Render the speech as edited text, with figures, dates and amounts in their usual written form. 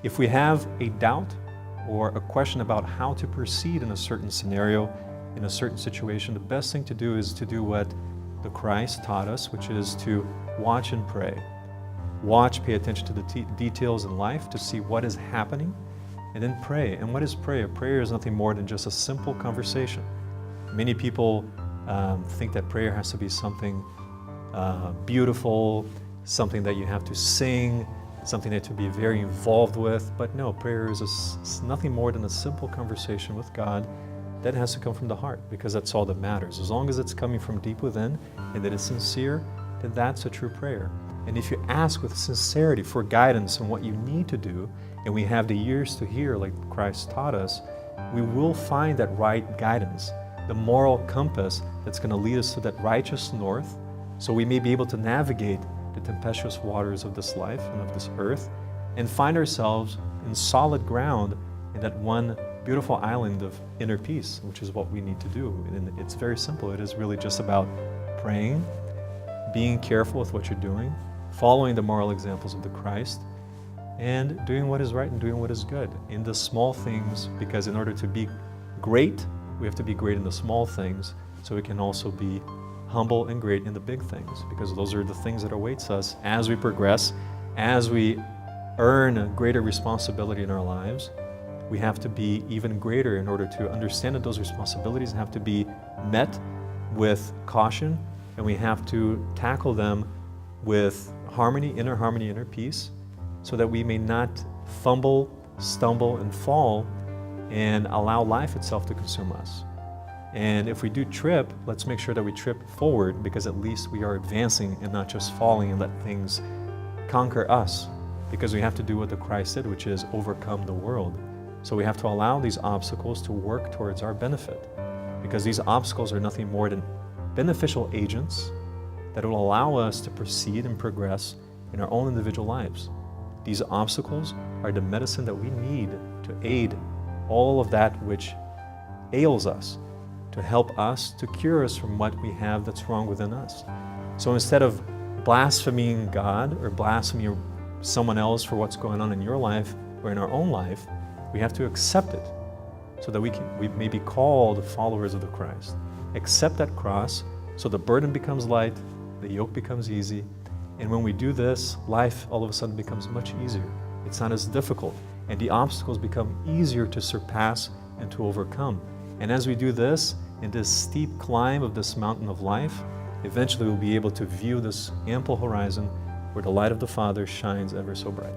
If we have a doubt or a question about how to proceed in a certain scenario, in a certain situation, the best thing to do is to do what the Christ taught us, which is to watch and pray. Watch, pay attention to the details in life to see what is happening, and then pray. And what is prayer? Prayer is nothing more than just a simple conversation. Many people think that prayer has to be something beautiful, something that you have to sing, something that to be very involved with. But no, prayer is nothing more than a simple conversation with God that has to come from the heart, because that's all that matters. As long as it's coming from deep within and that it's sincere, then that's a true prayer. And if you ask with sincerity for guidance on what you need to do, and we have the ears to hear like Christ taught us, we will find that right guidance, the moral compass that's going to lead us to that righteous north, so we may be able to navigate the tempestuous waters of this life and of this earth, and find ourselves in solid ground in that one beautiful island of inner peace, which is what we need to do. And it's very simple. It is really just about praying, being careful with what you're doing, following the moral examples of the Christ, and doing what is right and doing what is good in the small things, because in order to be great, we have to be great in the small things, so we can also be humble and great in the big things, because those are the things that awaits us as we progress, as we earn a greater responsibility in our lives. We have to be even greater in order to understand that those responsibilities have to be met with caution, and we have to tackle them with harmony, inner peace, so that we may not fumble, stumble, and fall and allow life itself to consume us. And if we do trip, let's make sure that we trip forward, because at least we are advancing and not just falling and let things conquer us, because we have to do what the Christ did, which is overcome the world. So we have to allow these obstacles to work towards our benefit, because these obstacles are nothing more than beneficial agents that will allow us to proceed and progress in our own individual lives. These obstacles are the medicine that we need to aid all of that which ails us, to help us, to cure us from what we have that's wrong within us. So instead of blaspheming God or blaspheming someone else for what's going on in your life or in our own life, we have to accept it, so that we may be called followers of the Christ. Accept that cross, so the burden becomes light, the yoke becomes easy, and when we do this, life all of a sudden becomes much easier. It's not as difficult, and the obstacles become easier to surpass and to overcome. And as we do this, in this steep climb of this mountain of life, eventually we'll be able to view this ample horizon where the light of the Father shines ever so bright.